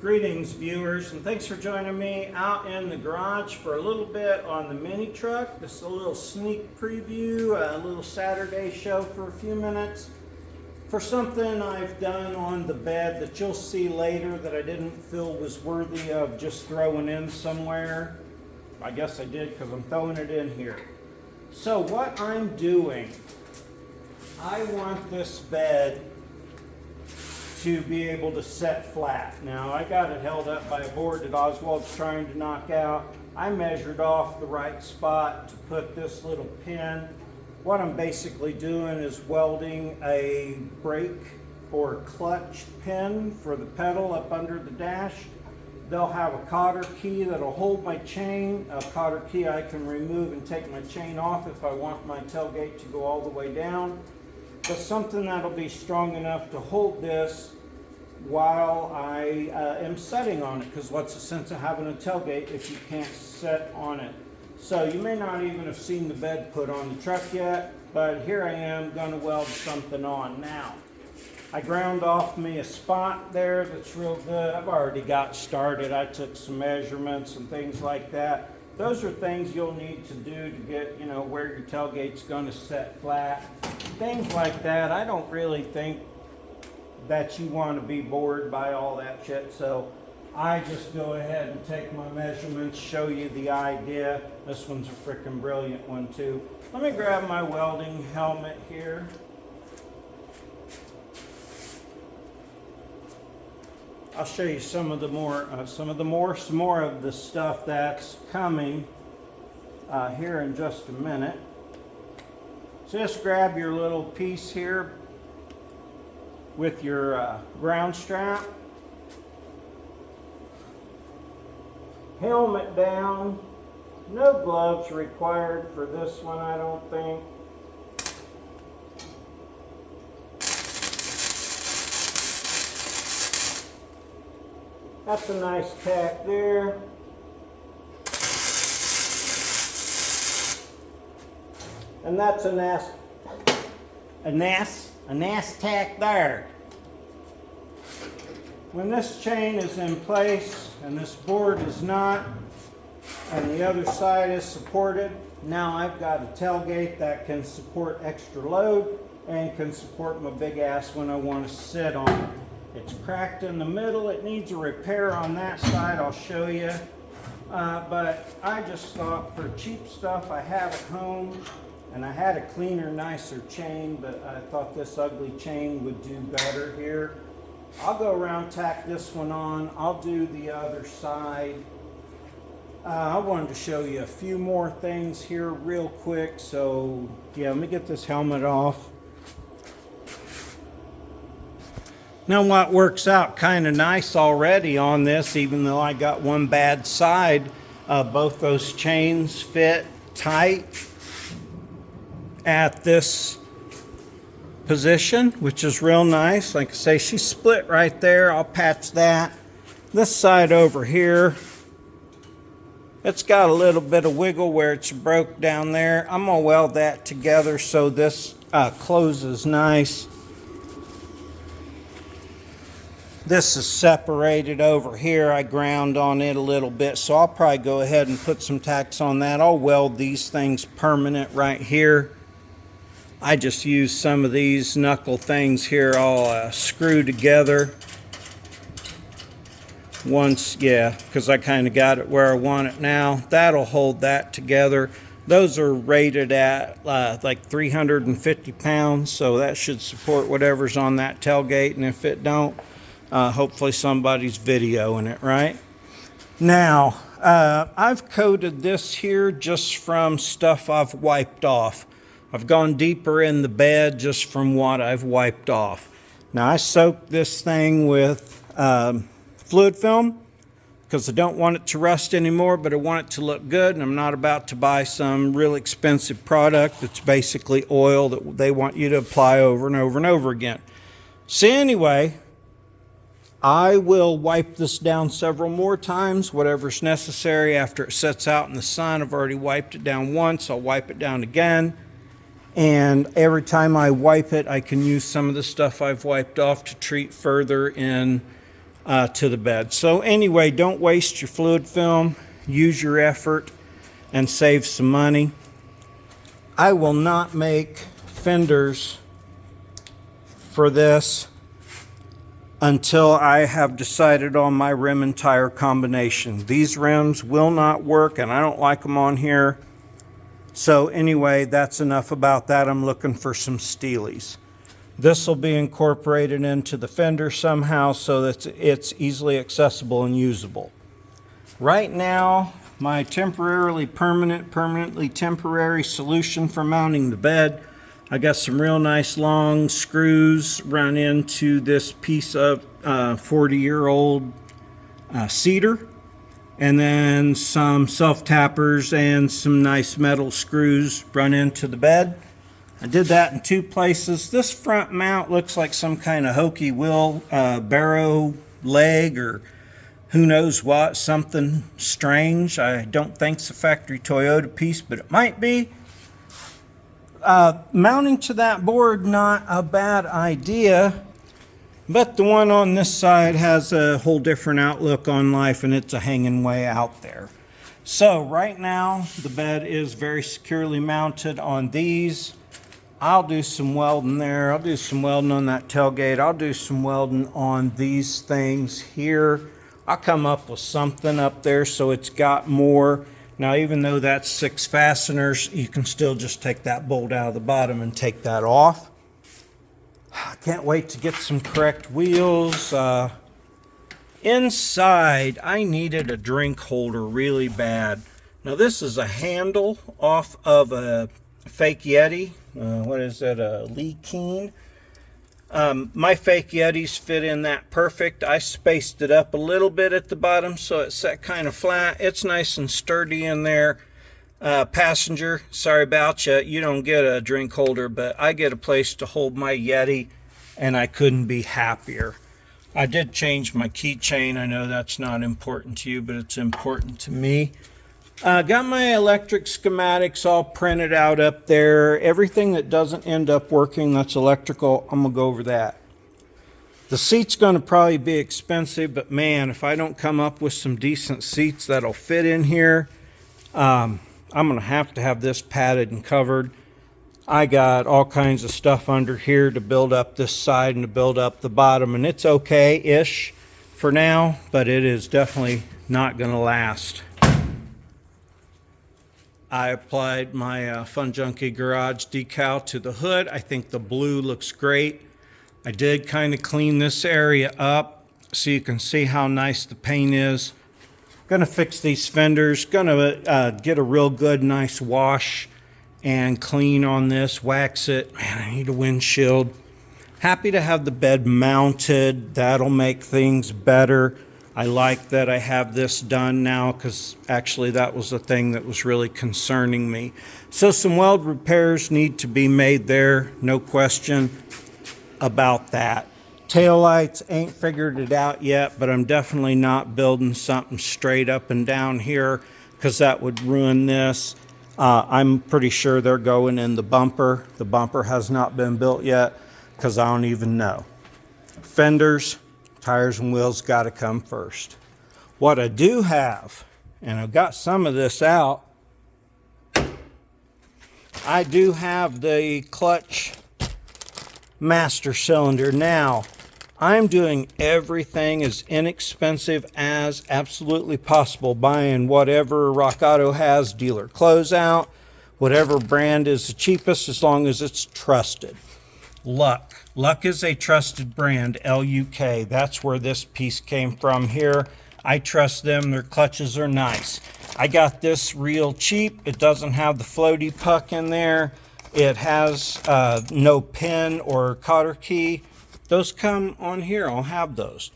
Greetings, viewers, and thanks for joining me out in the garage for a little bit on the mini truck. This is a little sneak preview, a little Saturday show for a few minutes for something I've done on the bed that you'll see later that I didn't feel was worthy of just throwing in somewhere. I guess I did because I'm throwing it in here. So what I'm doing, I want this bed to be able to set flat. Now I got it held up by a board that Oswald's trying to knock out. I measured off the right spot to put this little pin. What I'm basically doing is welding a brake or clutch pin for the pedal up under the dash. They'll have a cotter key that'll hold my chain, a cotter key I can remove and take my chain off if I want my tailgate to go all the way down. But something that'll be strong enough to hold this while I am setting on it, because what's the sense of having a tailgate if you can't set on it? So you may not even have seen the bed put on the truck yet, but here I am going to weld something on now. I ground off me a spot there that's real good. I've already got started. I took some measurements and things like that. Those are things you'll need to do to get, where your tailgate's going to set flat. Things like that. I don't really think that you want to be bored by all that shit. So I just go ahead and take my measurements, show you the idea. This one's a freaking brilliant one too. Let me grab my welding helmet here. I'll show you some more of the stuff that's coming here in just a minute. So just grab your little piece here with your ground strap. Helmet down. No gloves required for this one, I don't think. That's a nice tack there. And that's a nice tack there. When this chain is in place and this board is not, and the other side is supported, now I've got a tailgate that can support extra load and can support my big ass when I want to sit on it. It's cracked in the middle. It needs a repair on that side. I'll show you. But I just thought for cheap stuff I have at home, and I had a cleaner, nicer chain, but I thought this ugly chain would do better here. I'll go around, tack this one on. I'll do the other side. I wanted to show you a few more things here real quick. So yeah, let me get this helmet off. Now what works out kind of nice already on this, even though I got one bad side, both those chains fit tight at this position, which is real nice. Like I say, she's split right there. I'll patch that. This side over here, it's got a little bit of wiggle where it's broke down there. I'm gonna weld that together so this closes nice. This is separated over here. I ground on it a little bit, so I'll probably go ahead and put some tacks on that. I'll weld these things permanent right here. I just use some of these knuckle things here. I'll screw together once, yeah, because I kind of got it where I want it now. That'll hold that together. Those are rated at like 350 pounds, so that should support whatever's on that tailgate, and if it don't, hopefully somebody's videoing it, right? Now, I've coated this here just from stuff I've wiped off. I've gone deeper in the bed just from what I've wiped off. Now, I soaked this thing with fluid film because I don't want it to rust anymore, but I want it to look good, and I'm not about to buy some real expensive product that's basically oil that they want you to apply over and over and over again. So anyway, I will wipe this down several more times, whatever's necessary after it sets out in the sun. I've already wiped it down once. I'll wipe it down again. And every time I wipe it, I can use some of the stuff I've wiped off to treat further in to the bed. So anyway, don't waste your fluid film. Use your effort and save some money. I will not make fenders for this until I have decided on my rim and tire combination. These rims will not work, and I don't like them on here. So anyway, that's enough about that. I'm looking for some Steelies. This will be incorporated into the fender somehow so that it's easily accessible and usable. Right now, my permanently temporary solution for mounting the bed, I got some real nice long screws run into this piece of 40-year-old cedar, and then some self-tappers and some nice metal screws run into the bed. I did that in 2 places. This front mount looks like some kind of hokey wheel barrow leg or who knows what, something strange. I don't think it's a factory Toyota piece, but it might be. Mounting to that board, not a bad idea, but the one on this side has a whole different outlook on life, and it's a hanging way out there. So right now, the bed is very securely mounted on these. I'll do some welding there. I'll do some welding on that tailgate. I'll do some welding on these things here. I'll come up with something up there so it's got more. Now, even though that's 6 fasteners, you can still just take that bolt out of the bottom and take that off. I can't wait to get some correct wheels. Inside, I needed a drink holder really bad. Now, this is a handle off of a fake Yeti. What is that, a Lee Keen? My fake Yetis fit in that perfect. I spaced it up a little bit at the bottom so it set kind of flat. It's nice and sturdy in there. Passenger, sorry about you. You don't get a drink holder, but I get a place to hold my Yeti, and I couldn't be happier. I did change my keychain. I know that's not important to you, but it's important to me. Got my electric schematics all printed out up there. Everything that doesn't end up working that's electrical, I'm going to go over that. The seat's going to probably be expensive, but man, if I don't come up with some decent seats that'll fit in here, I'm going to have this padded and covered. I got all kinds of stuff under here to build up this side and to build up the bottom, and it's okay-ish for now, but it is definitely not going to last. I applied my Funjunkie garage decal to the hood. I think the blue looks great. I did kind of clean this area up so you can see how nice the paint is. Gonna fix these fenders. Gonna get a real good, nice wash and clean on this, wax it. Man, I need a windshield. Happy to have the bed mounted. That'll make things better. I like that I have this done now because actually that was the thing that was really concerning me. So some weld repairs need to be made there, no question about that. Taillights, ain't figured it out yet, but I'm definitely not building something straight up and down here because that would ruin this. I'm pretty sure they're going in the bumper. The bumper has not been built yet because I don't even know. Fenders, tires and wheels got to come first. What I do have, and I've got some of this out, I do have the clutch master cylinder. Now, I'm doing everything as inexpensive as absolutely possible, buying whatever Rock Auto has, dealer closeout, whatever brand is the cheapest as long as it's trusted. Luck is a trusted brand, L-U-K. That's where this piece came from here. I trust them. Their clutches are nice. I got this real cheap. It doesn't have the floaty puck in there. It has no pin or cotter key. Those come on here. I'll have those.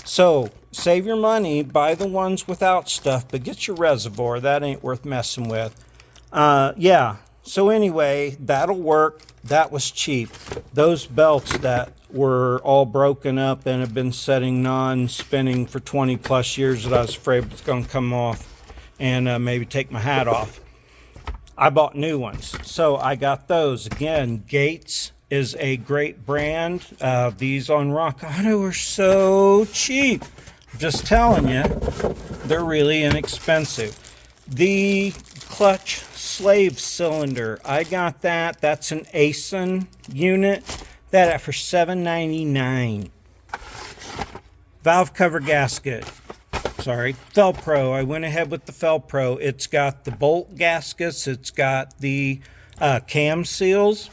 So save your money. Buy the ones without stuff, but get your reservoir. That ain't worth messing with. Yeah. So anyway, that'll work. That was cheap. Those belts that were all broken up and have been setting non-spinning for 20 plus years that I was afraid was going to come off and maybe take my hat off. I bought new ones. So I got those. Again, Gates is a great brand. These on Rock Auto are so cheap. I'm just telling you, they're really inexpensive. The clutch slave cylinder, I got that. That's an ASIN unit. That for $7.99. Valve cover gasket. Sorry, Felpro. I went ahead with the Felpro. It's got the bolt gaskets. It's got the cam seals.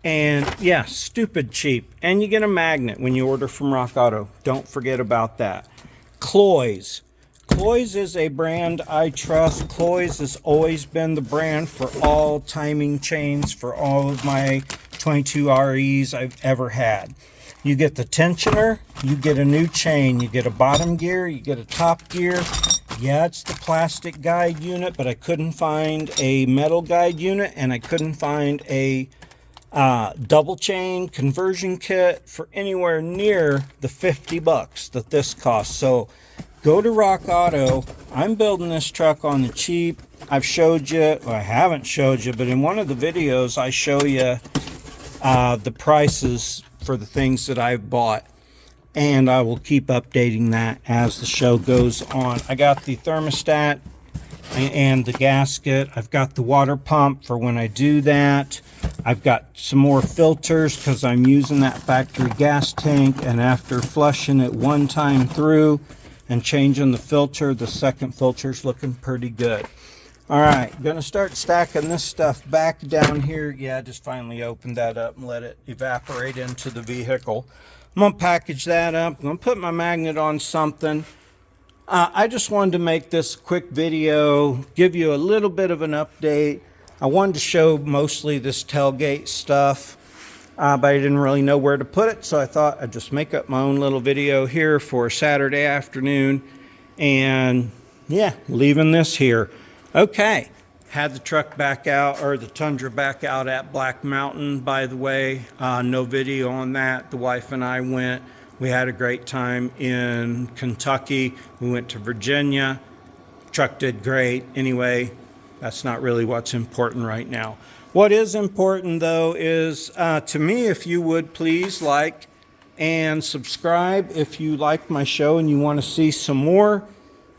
And yeah, stupid cheap. And you get a magnet when you order from Rock Auto. Don't forget about that. Cloys. Cloys is a brand I trust. Cloys has always been the brand for all timing chains for all of my 22 REs I've ever had. You get the tensioner, you get a new chain, you get a bottom gear, you get a top gear. Yeah, it's the plastic guide unit, but I couldn't find a metal guide unit, and I couldn't find a double chain conversion kit for anywhere near the 50 bucks that this costs. So go to Rock Auto. I'm building this truck on the cheap. I've showed you, well, I haven't showed you, but in one of the videos I show you the prices for the things that I've bought, and I will keep updating that as the show goes on. I got the thermostat and the gasket. I've got the water pump for when I do that. I've got some more filters because I'm using that factory gas tank, and after flushing it one time through and changing the filter, the second filter's looking pretty good. All right, gonna start stacking this stuff back down here. Yeah, I just finally opened that up and let it evaporate into the vehicle. I'm gonna package that up. I'm gonna put my magnet on something. I just wanted to make this quick video, give you a little bit of an update. I wanted to show mostly this tailgate stuff, but I didn't really know where to put it, so I thought I'd just make up my own little video here for Saturday afternoon. And yeah, leaving this here. Okay, had the truck back out, or the Tundra back out at Black Mountain, by the way. No video on that. The wife and I went. We had a great time in Kentucky. We went to Virginia. Truck did great. Anyway, that's not really what's important right now. What is important, though, is to me, if you would please like and subscribe if you like my show and you want to see some more.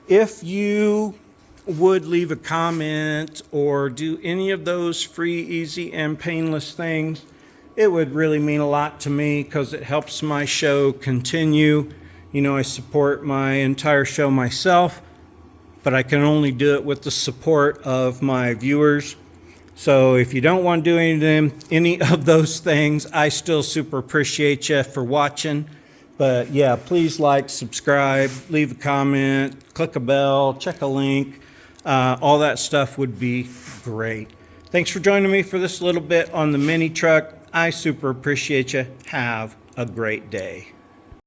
If you would leave a comment or do any of those free, easy, and painless things, it would really mean a lot to me because it helps my show continue. You know, I support my entire show myself, but I can only do it with the support of my viewers. So if you don't want to do any of those things, I still super appreciate you for watching. But yeah, please like, subscribe, leave a comment, click a bell, check a link. All that stuff would be great. Thanks for joining me for this little bit on the mini truck. I super appreciate you. Have a great day.